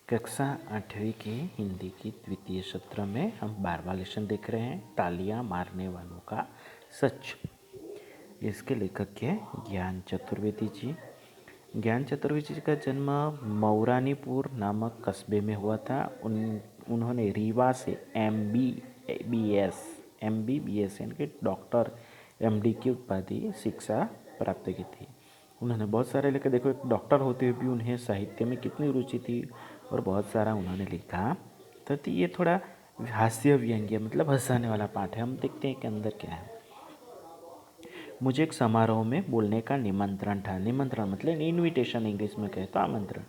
कक्षा 8वीं की हिंदी की द्वितीय सत्र में हम 12वां लेसन देख रहे हैं, तालियां मारने वालों का सच। इसके लेखक के ज्ञान चतुर्वेदी जी। ज्ञान चतुर्वेदी जी का जन्म मऊरानीपुर नामक कस्बे में हुआ था। उन्होंने रीवा से MBBS यानी कि डॉक्टर MD की उपाधि शिक्षा प्राप्त की थी। उन्होंने बहुत सारे लिखे। देखो, एक डॉक्टर होते हुए भी उन्हें साहित्य में कितनी रुचि थी और बहुत सारा उन्होंने लिखा। तो ये थोड़ा हास्य व्यंग्य मतलब हंसाने वाला पाठ है। हम देखते हैं कि अंदर क्या है। मुझे एक समारोह में बोलने का निमंत्रण था। निमंत्रण मतलब इनविटेशन, इंग्लिश में कहे तो आमंत्रण।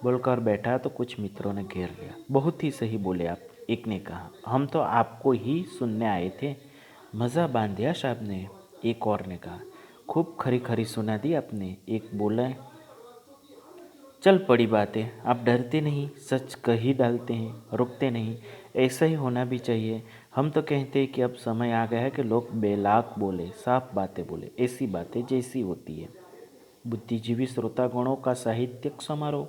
बोलकर बैठा तो कुछ मित्रों ने घेर लिया। बहुत ही सही बोले आप, एक ने कहा। हम तो आपको ही सुनने आए थे। मज़ा बांध दिया साहब ने, एक और ने कहा। खूब खरी खरी सुना दी आपने, एक बोला। चल पड़ी बातें, आप डरते नहीं, सच कह ही डालते हैं, रुकते नहीं। ऐसा ही होना भी चाहिए। हम तो कहते हैं कि अब समय आ गया है कि लोग बेलाग बोले, साफ बातें बोले, ऐसी बातें जैसी होती है। बुद्धिजीवी श्रोतागणों का साहित्यिक समारोह।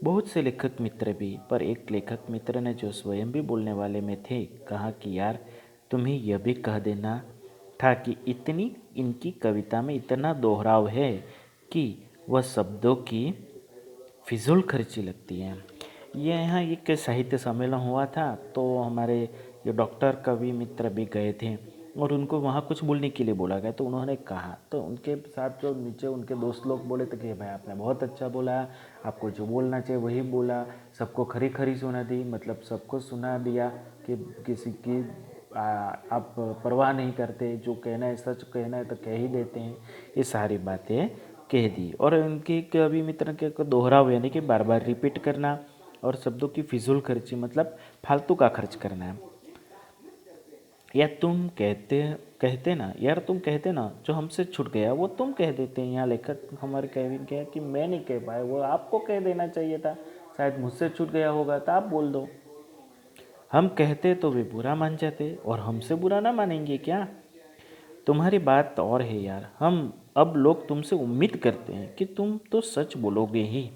बहुत से लेखक मित्र भी, पर एक लेखक मित्र ने जो स्वयं भी बोलने वाले में थे, कहा कि यार तुम्हें यह भी कह देना था कि इतनी इनकी कविता में इतना दोहराव है कि वह शब्दों की फिजूल खर्ची लगती है। ये यहाँ एक साहित्य सम्मेलन हुआ था, तो हमारे ये डॉक्टर कवि मित्र भी गए थे और उनको वहाँ कुछ बोलने के लिए बोला गया। तो उन्होंने कहा, तो उनके साथ जो नीचे उनके दोस्त लोग बोले थे कि भाई आपने बहुत अच्छा बोला, आपको जो बोलना चाहिए वही बोला, सबको खरी खरी सुना दी, मतलब सबको सुना दिया कि किसी की आप परवाह नहीं करते, जो कहना है सच कहना है तो कह ही देते हैं। ये सारी बातें कह दी। और उनके कवि मित्र के दोहराव यानी कि बार बार रिपीट करना और शब्दों की फिजूल खर्ची मतलब फालतू का खर्च करना है। या तुम कहते ना यार, तुम कहते ना जो हमसे छूट गया वो तुम कह देते हैं। यहाँ लेखक हमारे कह गया कि मैं नहीं कह पाया, वो आपको कह देना चाहिए था। शायद मुझसे छूट गया होगा तो आप बोल दो। हम कहते तो वे बुरा मान जाते और हमसे बुरा ना मानेंगे क्या? तुम्हारी बात और है यार। हम अब लोग तुमसे उम्मीद करते हैं कि तुम तो सच बोलोगे ही।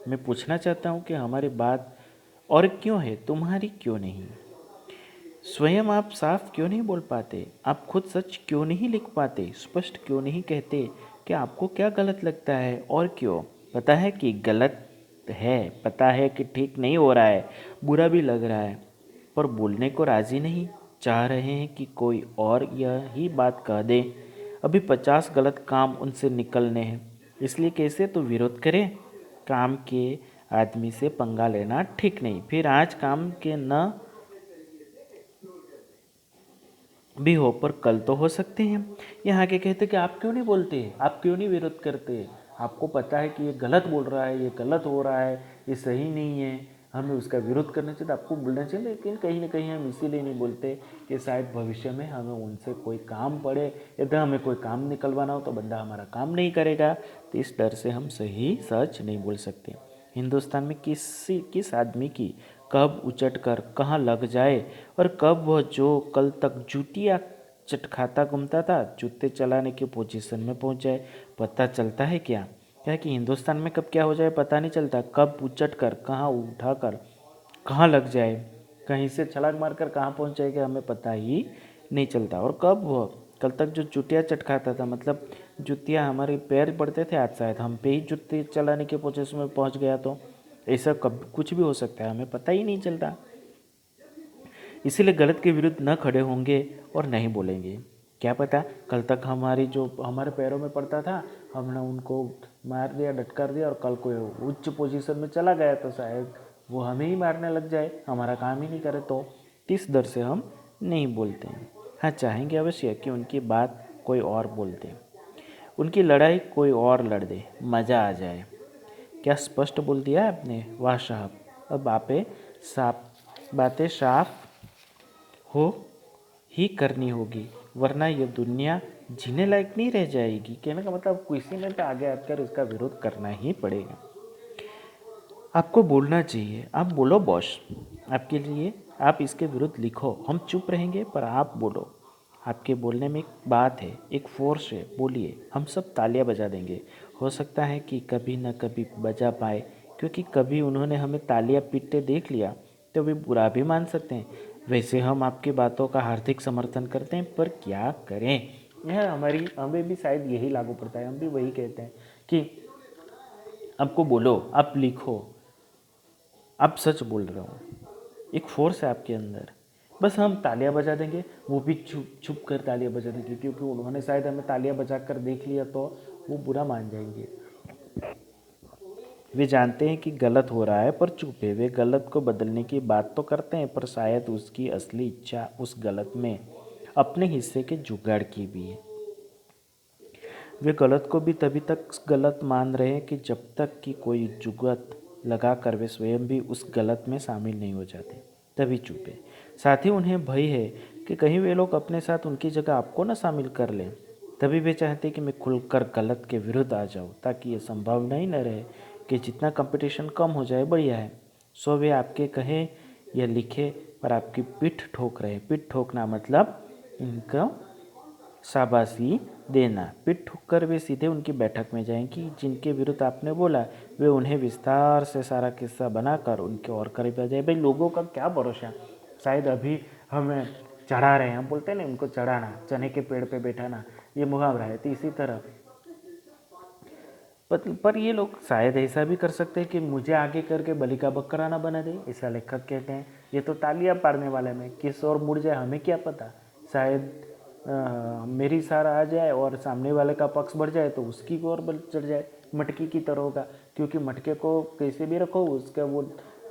मैं पूछना चाहता हूँ कि हमारी बात और क्यों है, तुम्हारी क्यों नहीं? स्वयं आप साफ क्यों नहीं बोल पाते? आप खुद सच क्यों नहीं लिख पाते? स्पष्ट क्यों नहीं कहते कि आपको क्या गलत लगता है और क्यों? पता है कि गलत है, पता है कि ठीक नहीं हो रहा है, बुरा भी लग रहा है, पर बोलने को राजी नहीं, चाह रहे हैं कि कोई और यही बात कह दे। अभी 50 गलत काम उनसे निकलने हैं, इसलिए कैसे तो विरोध करें। काम के आदमी से पंगा लेना ठीक नहीं, फिर आज काम के न भी हो पर कल तो हो सकते हैं। यहाँ के कहते कि आप क्यों नहीं बोलते, आप क्यों नहीं विरोध करते? आपको पता है कि ये गलत बोल रहा है, ये गलत हो रहा है, ये सही नहीं है, हमें उसका विरोध करना चाहिए, तो आपको बोलना चाहिए। लेकिन कहीं ना कहीं हम इसीलिए नहीं बोलते कि शायद भविष्य में हमें उनसे कोई काम पड़े, यदि हमें कोई काम निकलवाना हो तो बंदा हमारा काम नहीं करेगा, तो इस डर से हम सही सच नहीं बोल सकते। हिंदुस्तान में किस आदमी की कब उचट कर कहाँ लग जाए और कब वह जो कल तक जूतियाँ चटखाता घूमता था जूते चलाने की पोजीशन में पहुंच जाए, पता चलता है क्या? क्या कि हिंदुस्तान में कब क्या हो जाए पता नहीं चलता। कब उचट कर कहाँ उठा कर कहाँ लग जाए, कहीं से छलांग मारकर कहाँ पहुंच जाएगा हमें पता ही नहीं चलता। और कब वह कल तक जो जूतियाँ चटखाता था, मतलब जूतियाँ हमारे पैर पड़ते थे, आज शायद हम पे ही जूते चलाने के पोजीशन में पहुंच गया, तो ऐसा कब कुछ भी हो सकता है, हमें पता ही नहीं चलता। इसीलिए गलत के विरुद्ध न खड़े होंगे और नहीं बोलेंगे। क्या पता कल तक हमारी जो हमारे पैरों में पड़ता था, हमने उनको मार दिया, डटकार दिया, और कल कोई उच्च पोजीशन में चला गया तो शायद वो हमें ही मारने लग जाए, हमारा काम ही नहीं करे। तो इस डर से हम नहीं बोलते हैं। हाँ, चाहेंगे अवश्य कि उनकी बात कोई और बोल दे, उनकी लड़ाई कोई और लड़ दे, मज़ा आ जाए। क्या स्पष्ट बोल दिया आपने, वाह साहब। अब आपे साफ बातें साफ हो ही करनी होगी, वरना यह दुनिया जीने लायक नहीं रह जाएगी। कहने का मतलब किसी ने तो आगे आकर इसका विरोध करना ही पड़ेगा। आपको बोलना चाहिए, आप बोलो बॉस, आपके लिए आप इसके विरुद्ध लिखो, हम चुप रहेंगे पर आप बोलो। आपके बोलने में एक बात है, एक फोर्स है, बोलिए, हम सब तालियां बजा देंगे। हो सकता है कि कभी न कभी बजा पाए, क्योंकि कभी उन्होंने हमें तालियां पीटते देख लिया तो वे बुरा भी मान सकते हैं। वैसे हम आपकी बातों का हार्दिक समर्थन करते हैं, पर क्या करें, यह हमें भी शायद यही लागू पड़ता है। हम भी वही कहते हैं कि आपको बोलो, आप लिखो, आप सच बोल रहे हो, एक फोर्स है आपके अंदर, बस हम तालियां बजा देंगे, वो भी छुप छुप कर तालियां बजा देंगे, क्योंकि उन्होंने शायद हमें तालियां बजा कर देख लिया तो वो बुरा मान जाएंगे। वे जानते हैं कि गलत हो रहा है पर चुप है। वे गलत को बदलने की बात तो करते हैं, पर शायद उसकी असली इच्छा उस गलत में अपने हिस्से के जुगाड़ की भी है। वे गलत को भी तभी तक गलत मान रहे हैं कि जब तक कि कोई जुगत लगा कर वे स्वयं भी उस गलत में शामिल नहीं हो जाते, तभी चुप है। साथ ही उन्हें भय है कि कहीं वे लोग अपने साथ उनकी जगह आपको ना शामिल कर लें। तभी वे चाहते हैं कि मैं खुलकर गलत के विरुद्ध आ जाऊं, ताकि ये संभावना ही न रहे कि जितना कंपटीशन कम हो जाए बढ़िया है। सो वे आपके कहें या लिखे पर आपकी पीठ ठोक रहे। पीठ ठोकना मतलब इनका शाबाशी देना। पीठ ठोककर वे सीधे उनकी बैठक में जाएंगी जिनके विरुद्ध आपने बोला। वे उन्हें विस्तार से सारा किस्सा बनाकर उनके और करीब आ जाए। भाई लोगों का क्या भरोसा, शायद अभी हमें चढ़ा रहे हैं, हम बोलते हैं ना उनको चढ़ाना, चने के पेड़ पे बैठाना, ये मुहावरा है। तो इसी तरह पर ये लोग शायद ऐसा भी कर सकते हैं कि मुझे आगे करके बलि का बकरा ना बना दे, ऐसा लेखक कहते हैं। ये तो तालियां पाड़ने वाले में किस और मुड़ जाए हमें क्या पता, शायद मेरी सारा आ जाए और सामने वाले का पक्ष बढ़ जाए तो उसकी ओर बल चढ़ जाए, मटकी की तरह होगा। क्योंकि मटके को कैसे भी रखो उसका वो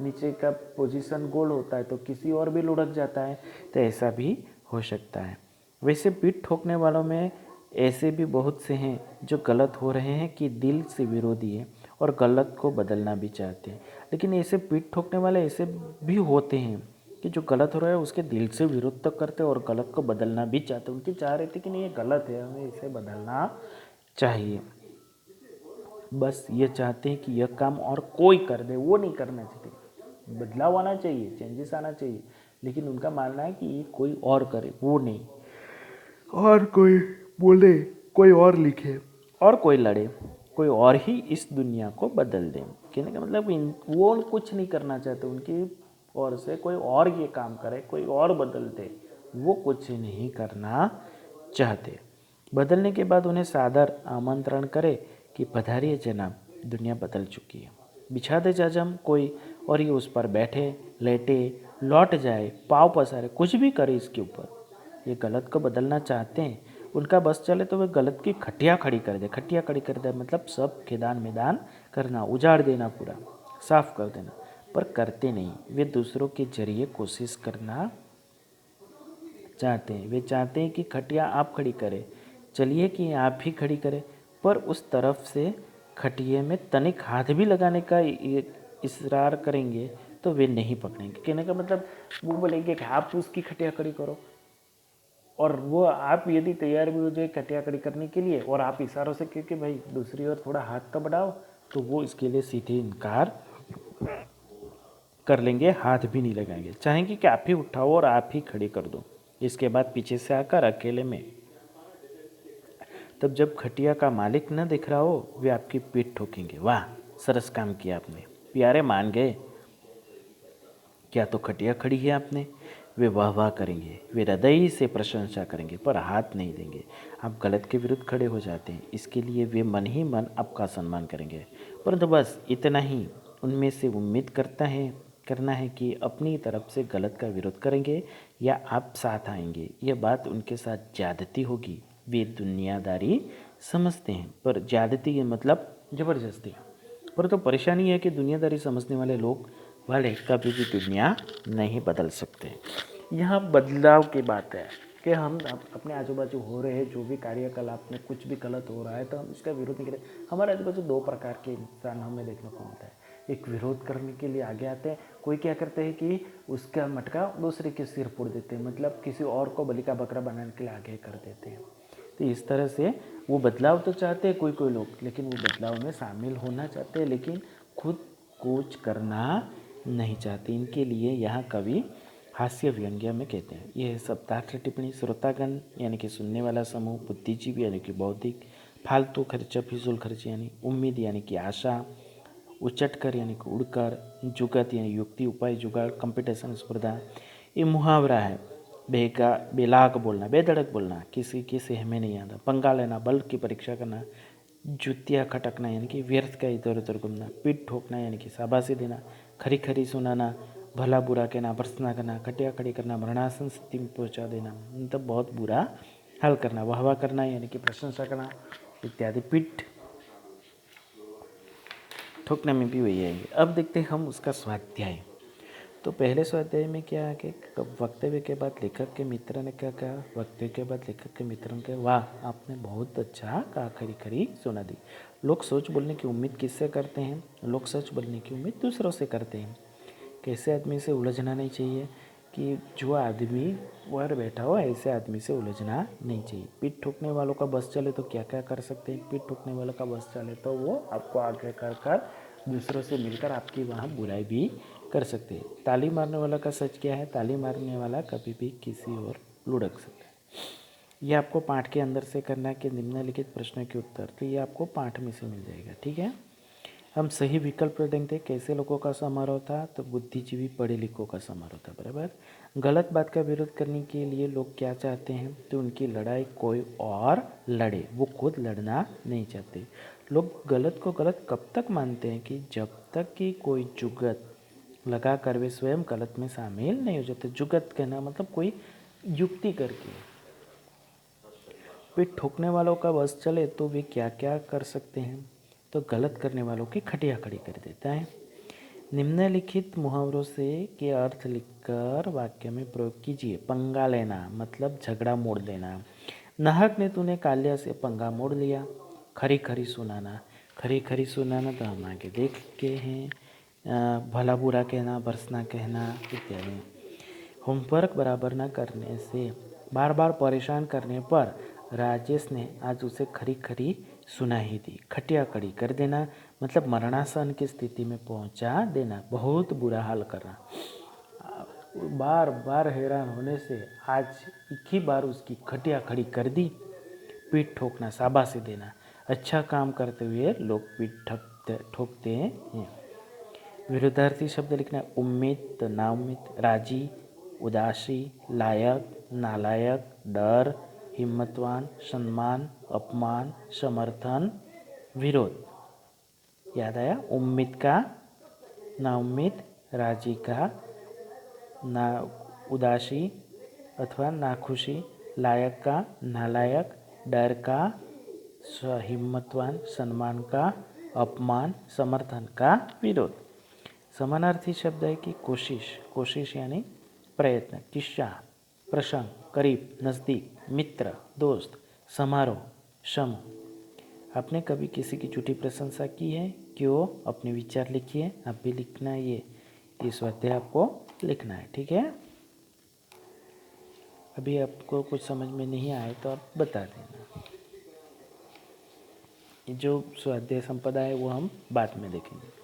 नीचे का पोजीशन गोल होता है तो किसी और भी लुढ़क जाता है, तो ऐसा भी हो सकता है। वैसे पीठ ठोकने वालों में ऐसे भी बहुत से हैं जो गलत हो रहे हैं कि दिल से विरोधी है और गलत को बदलना भी चाहते हैं। लेकिन ऐसे पीठ ठोकने वाले ऐसे भी होते हैं कि जो गलत हो रहा है उसके दिल से विरोध तक करते और गलत को बदलना भी चाहते। उनकी चाह रही थी कि नहीं ये गलत है, हमें इसे बदलना चाहिए। बस ये चाहते हैं कि यह काम और कोई कर दे, वो नहीं करना चाहिए। बदलाव आना चाहिए, चेंजेस आना चाहिए, लेकिन उनका मानना है कि ये कोई और करे, वो नहीं। और कोई बोले, कोई और लिखे और कोई लड़े, कोई और ही इस दुनिया को बदल दे। कहने का मतलब वो कुछ नहीं करना चाहते, उनकी ओर से कोई और ये काम करे, कोई और बदल दे, वो कुछ नहीं करना चाहते। बदलने के बाद उन्हें सादर आमंत्रण करे कि पधारिए जनाब, दुनिया बदल चुकी है, बिछा दे जाजम कोई और ये उस पर बैठे, लेटे, लौट जाए, पाँव पसारे, कुछ भी करे इसके ऊपर। ये गलत को बदलना चाहते हैं, उनका बस चले तो वे गलत की खटिया खड़ी कर दे। खटिया खड़ी कर दे मतलब सब खेदान मैदान करना, उजाड़ देना, पूरा साफ कर देना। पर करते नहीं, वे दूसरों के जरिए कोशिश करना चाहते हैं। वे चाहते हैं कि खटिया आप खड़ी करें, चलिए कि आप ही खड़ी करें, पर उस तरफ से खटिए में तनिक हाथ भी लगाने का इसरार करेंगे तो वे नहीं पकड़ेंगे। कहने का मतलब वो बोलेंगे कि आप उसकी खटिया खड़ी करो, और वो आप यदि तैयार भी हो जाए खटिया खड़ी करने के लिए और आप इशारों से क्योंकि भाई दूसरी ओर थोड़ा हाथ तो बढ़ाओ, तो वो इसके लिए सीधे इनकार कर लेंगे, हाथ भी नहीं लगाएंगे, चाहेंगे कि आप ही उठाओ और आप ही खड़ी कर दो। इसके बाद पीछे से आकर अकेले में, तब जब खटिया का मालिक न दिख रहा हो, वे आपकी पीठ ठोकेंगे। वाह, सरस काम किया आपने, प्यारे मान गए, क्या तो खटिया खड़ी है आपने। वे वाह वाह करेंगे, वे हृदय से प्रशंसा करेंगे, पर हाथ नहीं देंगे। आप गलत के विरुद्ध खड़े हो जाते हैं, इसके लिए वे मन ही मन आपका सम्मान करेंगे, परंतु बस इतना ही उनमें से उम्मीद करना है कि अपनी तरफ से गलत का विरोध करेंगे या आप साथ आएंगे। यह बात उनके साथ ज्यादती होगी। वे दुनियादारी समझते हैं, पर ज्यादती मतलब ज़बरदस्ती। पर तो परेशानी है कि दुनियादारी समझने वाले लोग वाले कभी भी दुनिया नहीं बदल सकते। यहाँ बदलाव की बात है कि हम अपने आजू बाजू हो रहे जो भी कार्यकलाप में कुछ भी गलत हो रहा है तो हम इसका विरोध नहीं करें। हमारे आजू बाजू दो प्रकार के इंसान हमें देखने को मिलता है। एक विरोध करने के लिए आगे आते हैं, कोई क्या करते हैं कि उसका मटका दूसरे के सिर फोड़ देते हैं, मतलब किसी और को बलि का बकरा बनाने के लिए आगे कर देते हैं। तो इस तरह से वो बदलाव तो चाहते हैं कोई लोग, लेकिन वो बदलाव में शामिल होना चाहते हैं लेकिन खुद कुछ करना नहीं चाहते। इनके लिए यहाँ कवि हास्य व्यंग्य में कहते हैं। यह सप्ताह टिप्पणी। श्रोतागण यानी कि सुनने वाला समूह, बुद्धिजीवी यानी कि बौद्धिक, फालतू खर्च, फिजूल खर्च यानी उम्मीद यानी कि आशा, उचट कर यानी कि उड़कर, जुगत यानी युक्ति, उपाय, जुगाड़, कंपटीशन, स्पर्धा। ये मुहावरा है। बेलाग बोलना, बेधड़क बोलना, किसी की से हमें नहीं आता। पंगा लेना, बल की परीक्षा करना। जुतिया खटकना यानी कि व्यर्थ का इधर उधर घूमना। पीठ ठोकना यानी कि शाबाशी देना। खरी खरी सुनाना, भला बुरा कहना, भर्त्सना करना, खटिया खड़ी करना, मरणासन स्थिति में पहुँचा देना, मतलब बहुत बुरा हाल करना। वाहवा करना यानी कि प्रशंसा करना इत्यादि। पीठ ठोकने में भी वही आएंगे। अब देखते हैं हम उसका स्वाध्याय। तो पहले स्वाध्याय में क्या है कि वक्तव्य के बाद लेखक के मित्र ने क्या कहा। वक्तव्य के बाद लेखक के मित्र ने कहा, वाह आपने बहुत अच्छा कहा, खरी खरी सुना दी। लोग सोच बोलने की उम्मीद किससे करते हैं। लोग सच बोलने की उम्मीद दूसरों से करते हैं। कैसे आदमी से उलझना नहीं चाहिए कि जो आदमी वहाँ बैठा हो ऐसे आदमी से उलझना नहीं चाहिए। पीठ ठोकने वालों का बस चले तो क्या क्या कर सकते हैं। पीठ ठोकने वालों का बस चले तो वो आपको आगे कर दूसरों से मिलकर आपकी वहाँ बुराई भी कर सकते हैं। ताली मारने वाला का सच क्या है। ताली मारने वाला कभी भी किसी और लुढ़क सकता है। ये आपको पाठ के अंदर से करना है कि निम्नलिखित प्रश्नों के उत्तर, तो ये आपको पाठ में से मिल जाएगा। ठीक है। हम सही विकल्प देंगे। कैसे लोगों का समारोह था, तो बुद्धिजीवी पढ़े लिखों का समारोह था। बराबर। गलत बात का विरोध करने के लिए लोग क्या चाहते हैं, तो उनकी लड़ाई कोई और लड़े, वो खुद लड़ना नहीं चाहते। लोग गलत को गलत कब तक मानते हैं कि जब तक कि कोई जुगत लगा कर वे स्वयं गलत में शामिल नहीं हो जाते। जुगत कहना मतलब कोई युक्ति करके। पीठ ठोकने वालों का बस चले तो वे क्या क्या कर सकते हैं, तो गलत करने वालों की खटिया खड़ी कर देता है। निम्नलिखित मुहावरों से के अर्थ लिखकर वाक्य में प्रयोग कीजिए। पंगा लेना मतलब झगड़ा मोड़ देना। नाहक ने तूने कालिया से पंगा मोड़ लिया। खरी खरी सुनाना, खरी खरी सुनाना तो हम आगे देख के हैं। भला बुरा कहना, बरसना कहना इत्यादि। होमवर्क बराबर न करने से बार बार परेशान करने पर राजेश ने आज उसे खरी खरी सुनाई दी। खटिया कड़ी कर देना मतलब मरणासन की स्थिति में पहुंचा देना, बहुत बुरा हाल करना। बार बार हैरान होने से आज एक ही बार उसकी खटिया खड़ी कर दी। पीठ ठोकना, शाबाशी देना, अच्छा काम करते हुए लोग पीठ ठोकते हैं। विरुद्धार्थी शब्द लिखना है। उम्मीद, नाउम्मीद, राजी, उदासी, लायक, नालायक, डर, हिम्मतवान, सम्मान, अपमान, समर्थन, विरोध। याद आया। उम्मीद का, नाउम्मीद, राजी का, ना उदासी अथवा नाखुशी, लायक का, नालायक, डर का, हिम्मतवान, सम्मान का, अपमान, समर्थन का, विरोध। समानार्थी शब्द है कि कोशिश, कोशिश यानी प्रयत्न, किस्सा, प्रसंग, करीब, नज़दीक, मित्र, दोस्त, समारोह, समूह। आपने कभी किसी की झूठी प्रशंसा की है, क्यों, अपने विचार लिखिए। आप भी लिखना है। ये स्वाध्याय आपको लिखना है। ठीक है। अभी आपको कुछ समझ में नहीं आए तो आप बता देना। जो स्वाध्याय संपदा है वो हम बाद में देखेंगे।